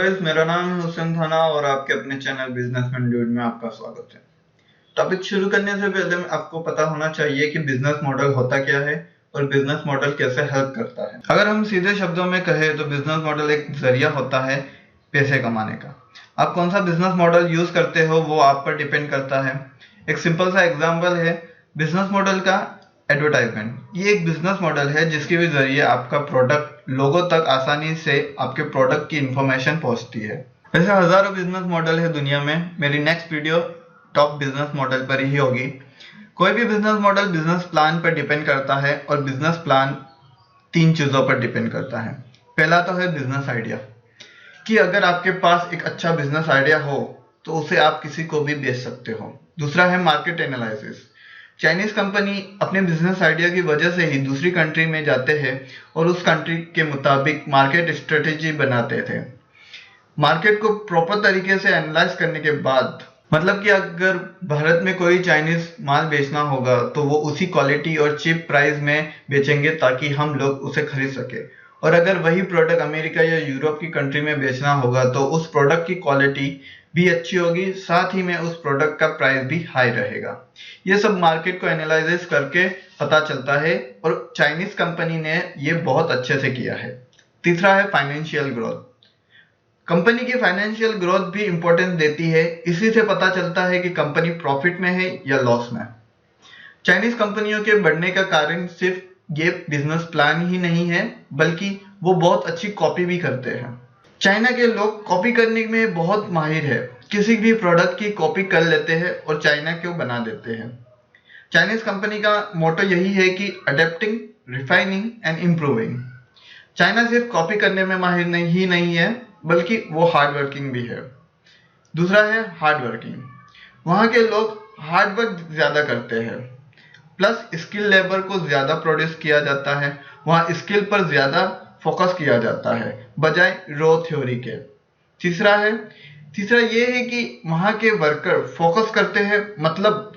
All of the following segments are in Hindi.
गाइस, मेरा नाम है हुसैन थाना और आपके अपने चैनल बिजनेसमैन ड्यूड में आपका स्वागत है। टॉपिक शुरू करने से पहले आपको पता होना चाहिए कि बिजनेस मॉडल होता क्या है और बिजनेस मॉडल कैसे हेल्प करता है। अगर हम सीधे शब्दों में कहें तो बिजनेस मॉडल एक जरिया होता है पैसे कमाने का। आप कौन सा बिजनेस मॉडल यूज करते हो वो आप पर डिपेंड करता है। एक सिंपल सा एग्जाम्पल है बिजनेस मॉडल का एडवर्टाइजमेंट। ये एक बिजनेस मॉडल है जिसके भी जरिए आपका प्रोडक्ट लोगों तक आसानी से आपके प्रोडक्ट की इंफॉर्मेशन पहुंचती है। वैसे हजारों बिजनेस मॉडल है दुनिया में। मेरी next video top business model पर ही होगी। कोई भी बिजनेस मॉडल बिजनेस प्लान पर डिपेंड करता है और बिजनेस प्लान 3 चीजों पर डिपेंड करता है। पहला तो है बिजनेस आइडिया, कि अगर आपके पास एक अच्छा बिजनेस आइडिया हो तो उसे आप किसी को भी बेच सकते हो। दूसरा है मार्केट एनालिसिस। चाइनीज कंपनी अपने बिजनेस आइडिया की वजह से ही दूसरी कंट्री में जाते हैं और उस कंट्री के मुताबिक मार्केट स्ट्रेटेजी बनाते थे। मार्केट को प्रॉपर तरीके से एनालाइज करने के बाद, मतलब कि अगर भारत में कोई चाइनीज माल बेचना होगा तो वो उसी क्वालिटी और चीप प्राइस में बेचेंगे ताकि हम लोग उसे खरीद सके। और अगर वही प्रोडक्ट अमेरिका या यूरोप की कंट्री में बेचना होगा तो उस प्रोडक्ट की क्वालिटी भी अच्छी होगी, साथ ही में उस प्रोडक्ट का प्राइस भी हाई रहेगा। ये सब मार्केट को एनालाइज करके पता चलता है और चाइनीज कंपनी ने ये बहुत अच्छे से किया है। तीसरा है फाइनेंशियल ग्रोथ। कंपनी की फाइनेंशियल ग्रोथ भी इंपॉर्टेंस देती है। इसी से पता चलता है कि कंपनी प्रॉफिट में है या लॉस में। चाइनीज कंपनियों के बढ़ने का कारण सिर्फ ये बिजनेस प्लान ही नहीं है, बल्कि वो बहुत अच्छी कॉपी भी करते हैं। चाइना के लोग कॉपी करने में बहुत माहिर है। किसी भी प्रोडक्ट की कॉपी कर लेते हैं और चाइना को बना देते हैं। चाइनीज कंपनी का मोटो यही है कि adapting, refining and improving. China सिर्फ कॉपी करने में माहिर नहीं है, बल्कि वो हार्ड वर्किंग भी है। दूसरा है हार्ड वर्किंग। वहाँ के लोग हार्ड वर्क ज्यादा करते हैं, प्लस स्किल लेबर को ज्यादा प्रोड्यूस किया जाता है। वहाँ स्किल पर ज्यादा फोकस किया जाता है बजाय रॉ थ्योरी के। तीसरा ये है कि वहाँ के वर्कर फोकस करते हैं, मतलब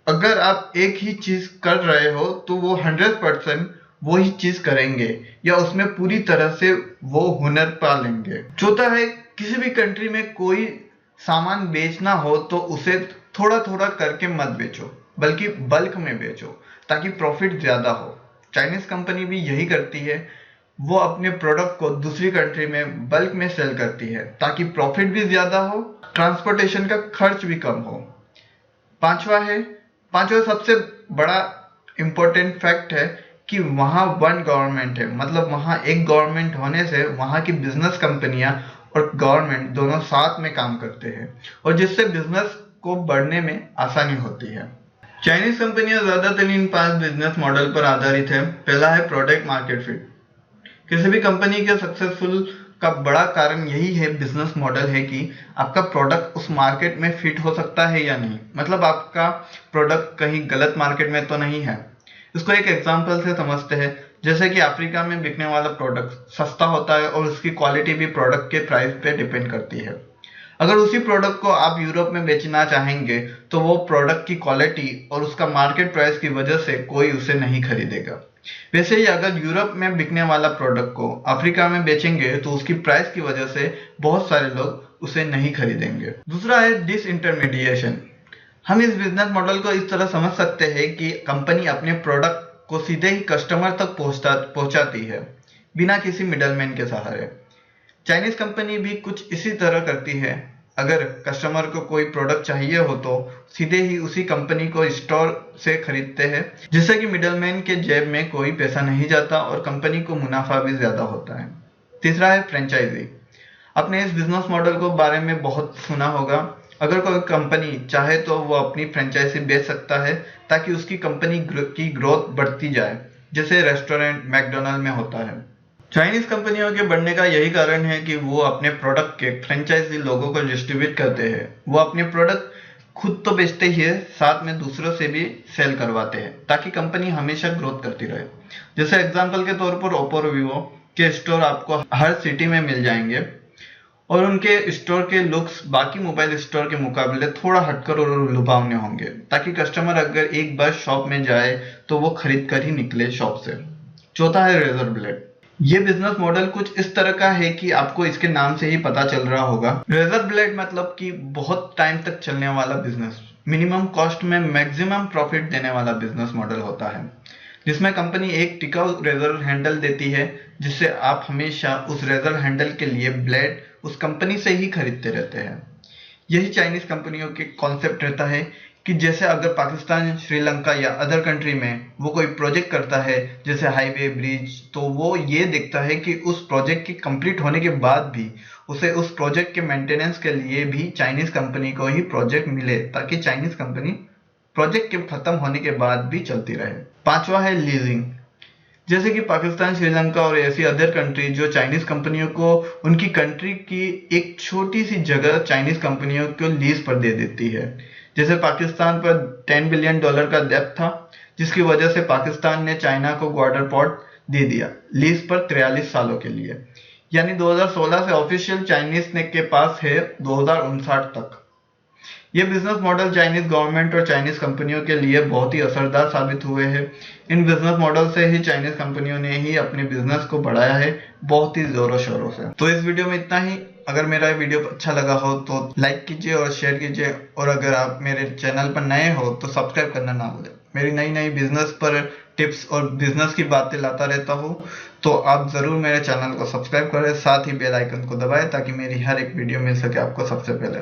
अगर आप एक ही चीज कर रहे हो तो वो 100% वो ही चीज करेंगे या उसमें पूरी तरह से वो हुनर पा लेंगे। चौथा है किसी भी कंट्री में कोई सामान बेचना हो तो उसे थोड़ा थोड़ा करके मत बेचो, बल्कि बल्क में बेचो ताकि प्रॉफिट ज्यादा हो। चाइनीज कंपनी भी यही करती है। वो अपने प्रोडक्ट को दूसरी कंट्री में बल्क में सेल करती है ताकि प्रॉफिट भी ज्यादा हो, ट्रांसपोर्टेशन का खर्च भी कम हो। पांचवा सबसे बड़ा इंपॉर्टेंट फैक्ट है कि वहाँ वन गवर्नमेंट है, मतलब वहाँ एक गवर्नमेंट होने से वहाँ की बिजनेस कंपनियां और गवर्नमेंट दोनों साथ में काम करते हैं और जिससे बिजनेस को बढ़ने में आसानी होती है। चाइनीज कंपनियां ज्यादातर इन 5 बिजनेस मॉडल पर आधारित है। पहला है प्रोडक्ट मार्केट फिट। किसी भी कंपनी के सक्सेसफुल का बड़ा कारण यही है बिजनेस मॉडल है कि आपका प्रोडक्ट उस मार्केट में फिट हो सकता है या नहीं, मतलब आपका प्रोडक्ट कहीं गलत मार्केट में तो नहीं है। इसको एक एग्जांपल से समझते हैं। जैसे कि अफ्रीका में बिकने वाला प्रोडक्ट सस्ता होता है और उसकी क्वालिटी भी प्रोडक्ट के प्राइस पे डिपेंड करती है। अगर उसी प्रोडक्ट को आप यूरोप में बेचना चाहेंगे तो वो प्रोडक्ट की क्वालिटी और उसका मार्केट प्राइस की वजह से कोई उसे नहीं खरीदेगा। वैसे ही अगर यूरोप में बिकने वाला प्रोडक्ट को अफ्रीका में बेचेंगे तो उसकी प्राइस की वजह से बहुत सारे लोग उसे नहीं खरीदेंगे। दूसरा है डिसइंटरमीडिएशन। हम इस बिजनेस मॉडल को इस तरह समझ सकते हैं कि कंपनी अपने प्रोडक्ट को सीधे ही कस्टमर तक पहुंचाती है बिना किसी मिडलमैन के सहारे। चाइनीज कंपनी भी कुछ इसी तरह करती है। अगर कस्टमर को कोई प्रोडक्ट चाहिए हो तो सीधे ही उसी कंपनी को स्टोर से खरीदते हैं, जिससे कि मिडलमैन के जेब में कोई पैसा नहीं जाता और कंपनी को मुनाफा भी ज्यादा होता है। तीसरा है फ्रेंचाइजी। आपने इस बिजनेस मॉडल को बारे में बहुत सुना होगा। अगर कोई कंपनी चाहे तो वो अपनी फ्रेंचाइजी बेच सकता है ताकि उसकी कंपनी की ग्रोथ बढ़ती जाए, जैसे रेस्टोरेंट मैकडोनल्ड में होता है। चाइनीज कंपनियों के बढ़ने का यही कारण है कि वो अपने प्रोडक्ट के फ्रेंचाइजी लोगों को डिस्ट्रीब्यूट करते हैं। वो अपने प्रोडक्ट खुद तो बेचते ही है, साथ में दूसरों से भी सेल करवाते हैं ताकि कंपनी हमेशा ग्रोथ करती रहे। जैसे एग्जांपल के तौर पर ओप्पो और वीवो के स्टोर आपको हर सिटी में मिल जाएंगे और उनके स्टोर के लुक्स बाकी मोबाइल स्टोर के मुकाबले थोड़ा हटकर और लुभावने होंगे ताकि कस्टमर अगर एक बार शॉप में जाए तो वो खरीद कर ही निकले शॉप से। चौथा है रेजर ब्लेड। ये बिजनेस मॉडल कुछ इस तरह का है कि आपको इसके नाम से ही पता चल रहा होगा। रेजर ब्लेड मतलब कि बहुत टाइम तक चलने वाला बिजनेस, मिनिमम कॉस्ट में मैक्सिमम प्रॉफिट देने वाला बिजनेस मॉडल होता है, जिसमें कंपनी एक टिकाऊ रेजर हैंडल देती है, जिससे आप हमेशा उस रेजर हैंडल के लिए ब्लेड उस कंपनी से ही खरीदते रहते हैं। यही चाइनीज कंपनियों के कॉन्सेप्ट रहता है कि जैसे अगर पाकिस्तान, श्रीलंका या अदर कंट्री में वो कोई प्रोजेक्ट करता है, जैसे हाईवे, ब्रिज, तो वो ये देखता है कि उस प्रोजेक्ट के कंप्लीट होने के बाद भी उसे उस प्रोजेक्ट के मेंटेनेंस के लिए भी चाइनीज कंपनी को ही प्रोजेक्ट मिले, ताकि चाइनीज कंपनी प्रोजेक्ट के खत्म होने के बाद भी चलती रहे। पांचवा है लीजिंग। जैसे कि पाकिस्तान, श्रीलंका और ऐसी अदर कंट्री जो चाइनीज कंपनियों को उनकी कंट्री की एक छोटी सी जगह चाइनीज कंपनियों को लीज पर दे देती है। जैसे पाकिस्तान पर $10 बिलियन का डेब्ट था, जिसकी वजह से पाकिस्तान ने चाइना को ग्वाडर पोर्ट दे दिया लीज पर 43 सालों के लिए। यानी 2016 से ऑफिशियल चाइनीज ने के पास है 2059 तक। ये बिजनेस मॉडल चाइनीज गवर्नमेंट और चाइनीज कंपनियों के लिए बहुत ही असरदार साबित हुए हैं। इन बिजनेस मॉडल से ही चाइनीज कंपनियों ने ही अपने बिजनेस को बढ़ाया है, बहुत ही जोरों शोरों से। तो इस वीडियो में इतना ही। अगर मेरा वीडियो अच्छा लगा हो तो लाइक कीजिए और शेयर कीजिए, और अगर आप मेरे चैनल पर नए हो तो सब्सक्राइब करना ना भूलें। मेरी नई नई बिजनेस पर टिप्स और बिजनेस की बातें लाता रहता हूँ, तो आप जरूर मेरे चैनल को सब्सक्राइब करें, साथ ही बेल आइकन को दबाएं ताकि मेरी हर एक वीडियो मिल सके आपको सबसे पहले।